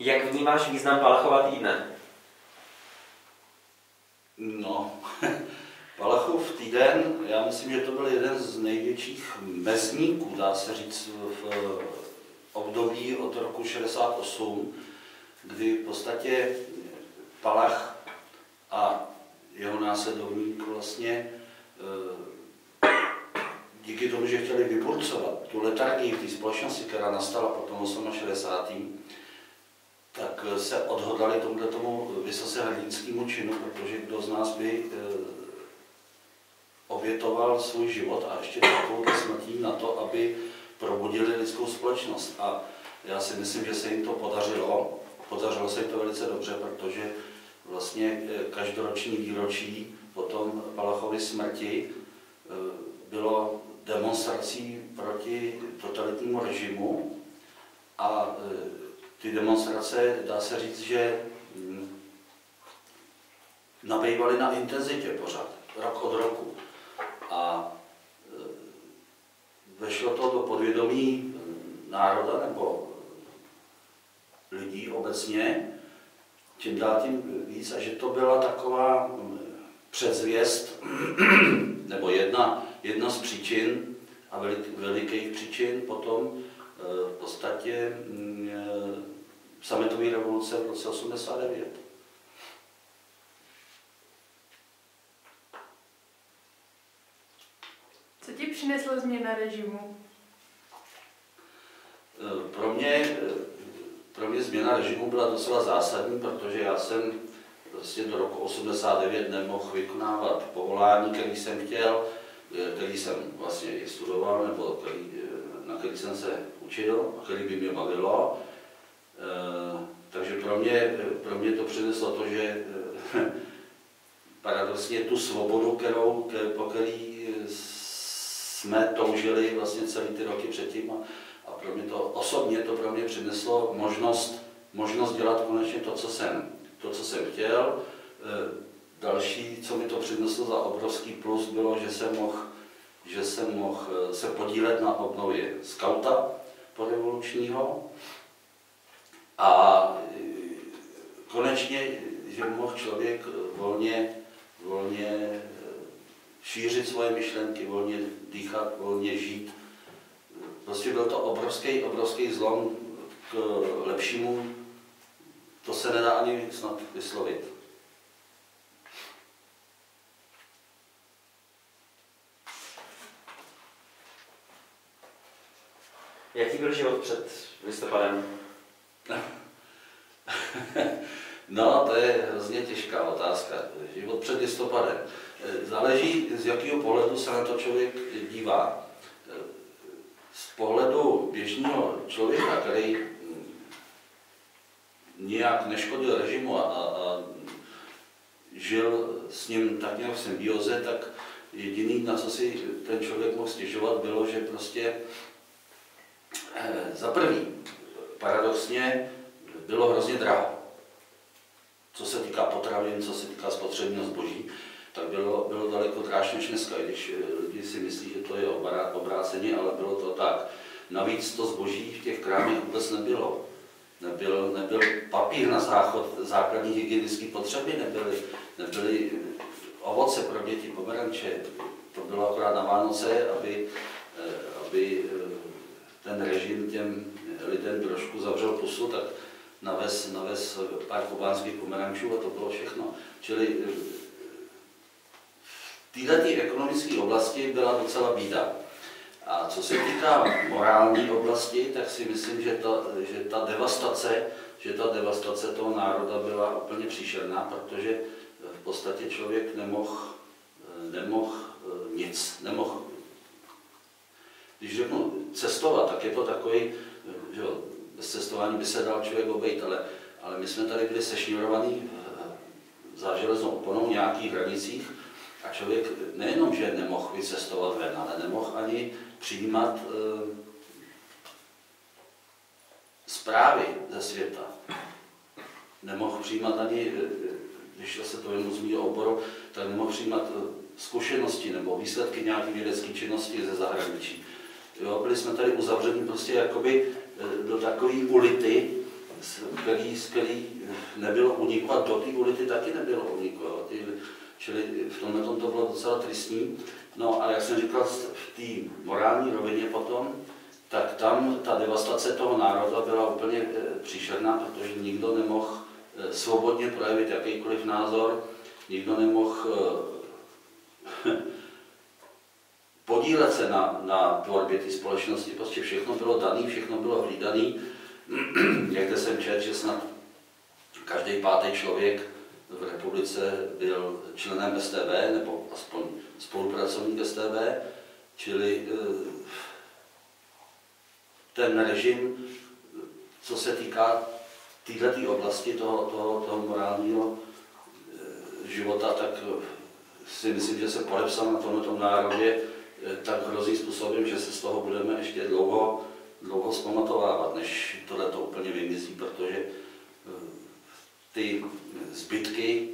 Jak vnímáš význam Palachova týdne? No, Palachův týden, já myslím, že to byl jeden z největších mezníků, dá se říct, v období od roku 68, kdy v podstatě Palach a jeho následovník vlastně díky tomu, že chtěli vyburcovat tu letargii v té společnosti, která nastala po tom 68., tak se odhodlali tomu vysoce hrdinskému činu, protože kdo z nás by obětoval svůj život a ještě takovou smrtí na to, aby probudili lidskou společnost. A já si myslím, že se jim to podařilo. Podařilo se jim to velice dobře, protože vlastně každoroční výročí po tom Palachově smrti bylo demonstrací proti totalitnímu režimu a ty demonstrace, dá se říct, že nabývaly na intenzitě pořád, rok od roku. A vešlo to do podvědomí národa nebo lidí obecně, čím dál tím víc, a že to byla taková předzvěst, nebo jedna z příčin a velikých příčin potom v podstatě sametové revoluce v roce 89. Co ti přinesla změna režimu? Pro mě změna režimu byla docela zásadní, protože já jsem vlastně do roku 89 nemohl vykonávat povolání, který jsem chtěl, který jsem vlastně i studoval, nebo na který jsem se učil, a který by mě bavilo. Takže pro mě to přineslo to, že paradoxně tu svobodu, po který jsme toužili vlastně celý ty roky předtím, a pro mě to osobně pro mě přineslo možnost dělat konečně to, co jsem chtěl. Další, co mi to přineslo za obrovský plus, bylo, že jsem mohl se podílet na obnově skauta porevolučního a konečně, že mohl člověk volně šířit svoje myšlenky, volně dýchat, volně žít. Prostě byl to obrovský zlom k lepšímu, to se nedá ani snad vyslovit. Jaký byl život před listopadem? No, to je hrozně těžká otázka. Život před listopadem. Záleží, z jakého pohledu se na to člověk dívá. Z pohledu běžného člověka, který nijak neškodil režimu a žil s ním tak nějak v symbioze, tak jediný, na co si ten člověk mohl stěžovat, bylo, že prostě za první, paradoxně, bylo hrozně draho. Co se týká potravin, co se týká spotřebního zboží, tak bylo daleko dráž než dneska, i když lidi si myslí, že to je obráceně, ale bylo to tak. Navíc to zboží v těch krámech vůbec nebylo. Nebyl papír na záchod, základní hygienické potřeby, nebyly ovoce pro děti, pomeranče. To bylo akorát na Vánoce, aby ten režim těm lidem trošku zavřel pusu, tak navez pár kubánských pomerančů a to bylo všechno. Čili v této ekonomické oblasti byla docela bída. A co se týká morální oblasti, tak si myslím, že ta devastace toho národa byla úplně příšerná, protože v podstatě člověk nemohl nic. Když řeknu cestovat, tak je to takový, že bez cestování by se dal člověk obejít, ale my jsme tady byli sešňurovaní za železnou oponou v nějakých hranicích a člověk nejenom, že nemohl vycestovat ven, ale nemohl ani přijímat zprávy ze světa. Nemohl přijímat ani, když se to jen zmíní o oboru, tak nemohl přijímat zkušenosti nebo výsledky nějaké vědecké činnosti ze zahraničí. Jo, byli jsme tady uzavřeni prostě jakoby do takové ulity, který nebylo uniku a do té ulity taky nebylo uniku. Čili v tomhle tom to bylo docela tristní. No a jak jsem říkal, v té morální rovině potom, tak tam ta devastace toho národa byla úplně příšerná, protože nikdo nemohl svobodně projevit jakýkoliv názor, nikdo nemohl podílet se na tvorbě té společnosti. Prostě všechno bylo dané, všechno bylo hlídané. Někde jsem četl, že snad každý pátý člověk v republice byl členem StB, nebo aspoň spolupracovník StB, čili ten režim, co se týká této oblasti toho morálního života, tak si myslím, že se podepsal na tomto národě tak hrozný způsobem, že se z toho budeme ještě dlouho zpamatovávat, než tohle to úplně vymizí, protože ty zbytky,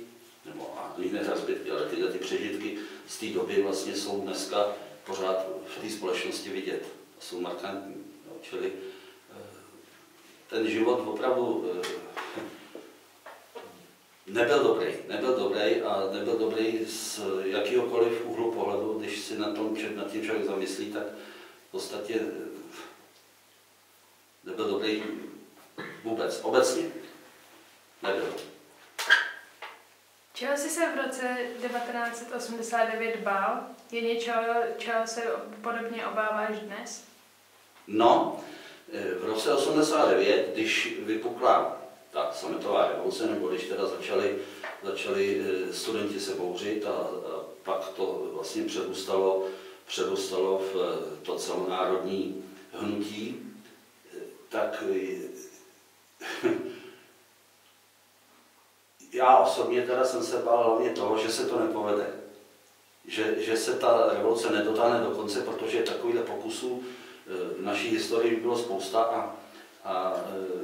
nebo ne ta zbytky, ale tyhle ty přežitky z té doby vlastně jsou dneska pořád v té společnosti vidět. Jsou markantní. Čili ten život opravdu nebyl dobrý a nebyl dobrý z jakýhokoliv úhlu pohledu, když si nad tím člověk zamyslí, tak v podstatě nebyl dobrý vůbec, obecně nebyl. Čeho jsi se v roce 1989 bál? Je něčeho, čeho se podobně obáváš dnes? No, v roce 89, když vypukla ta sametová revoluce, nebo když teda začali studenti se bouřit a pak to vlastně přerůstalo v to celonárodní hnutí, tak já osobně teda jsem se bál hlavně toho, že se to nepovede. Že se ta revoluce nedotáhne do konce, protože takovýchhle pokusů v naší historii bylo spousta a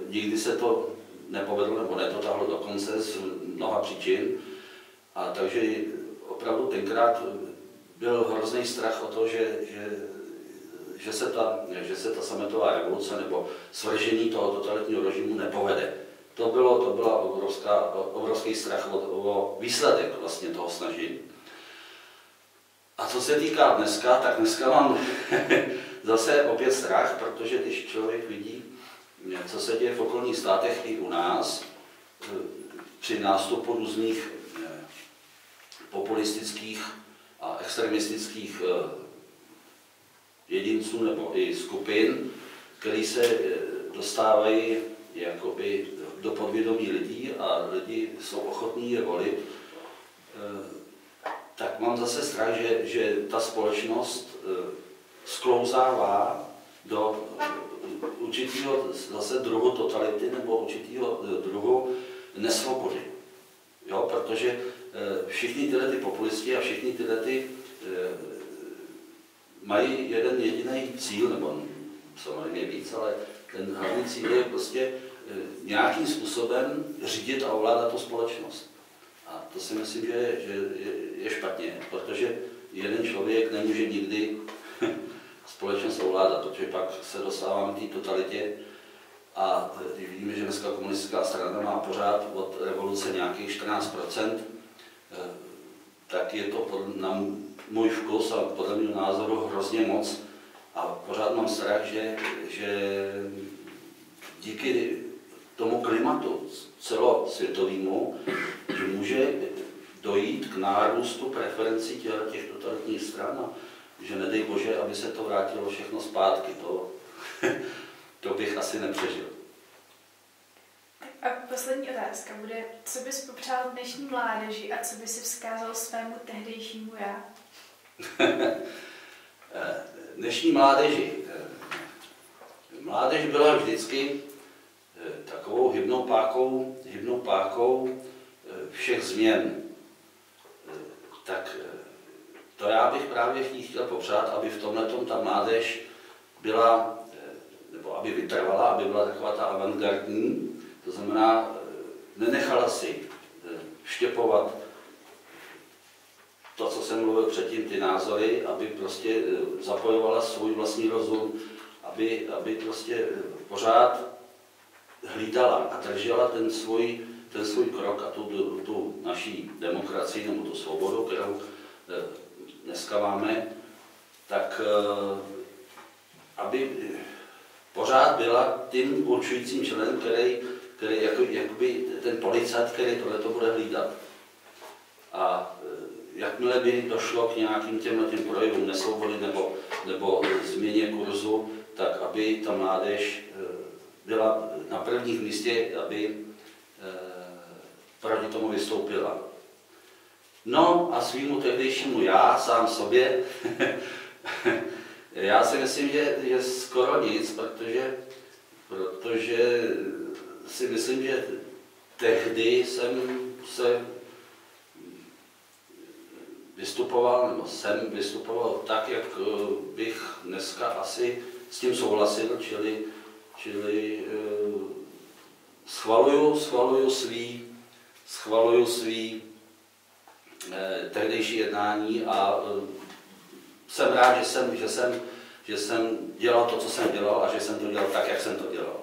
nikdy se to nepovedlo nebo nedotáhlo do konce z mnoha příčin. A takže opravdu tenkrát byl hrozný strach o to, že se ta sametová revoluce nebo svržení toho totalitního režimu nepovede. To byla obrovský strach o výsledek vlastně toho snažení. A co se týká dneska, tak dneska mám zase opět strach, protože když člověk vidí, co se děje v okolních státech i u nás, při nástupu různých populistických a extremistických jedinců nebo i skupin, který se dostávají jakoby do podvědomí lidí a lidi jsou ochotní je volit, tak mám zase strach, že ta společnost sklouzává do určitého zase druhu totality nebo určitého druhu nesvobody. Jo, protože všichni tyhle ty populisti a všichni tyhle ty mají jeden jediný cíl, nebo samozřejmě víc, ale ten hlavní cíl je prostě nějakým způsobem řídit a ovládat tu společnost. A to si myslím, že je špatně, protože jeden člověk nemůže nikdy společnost ovládat, protože pak se dostáváme k té totalitě a když vidíme, že dneska komunistická strana má pořád od revoluce nějakých 14%, tak je to na můj vkus a podle mého názoru hrozně moc a pořád mám strach, že díky tomu klimatu celosvětovému, že může dojít k nárůstu preferencí těch totalitních stran a že nedej Bože, aby se to vrátilo všechno zpátky. To bych asi nepřežil. A poslední otázka bude, co bys popřál dnešní mládeži a co by si vzkázal svému tehdejšímu já? Dnešní mládeži. Mládež byla vždycky takovou hybnou pákou všech změn. Tak to já bych právě chtěl popřát, aby v tomhletom ta mládež byla, nebo aby vytrvala, aby byla taková ta avantgardní, to znamená, nenechala si vštěpovat to, co jsem mluvil předtím, ty názory, aby prostě zapojovala svůj vlastní rozum, aby prostě pořád hlídala a držela ten svůj krok a tu naší demokracii nebo tu svobodu, kterou dneska máme, tak aby pořád byla tím určujícím členem, který jakoby ten policajt, který tohleto bude hlídat. A jakmile by došlo k nějakým těm projevům nesvobody nebo změně kurzu, tak aby ta mládež byla na prvních místě, aby proti tomu vystoupila. No a svýmu tehdejšímu já, sám sobě, já si myslím, že je skoro nic, protože si myslím, že tehdy jsem vystupoval tak, jak bych dneska asi s tím souhlasil, čili schvaluju svý tehdejší jednání a jsem rád, že jsem dělal to, co jsem dělal a že jsem to dělal tak, jak jsem to dělal.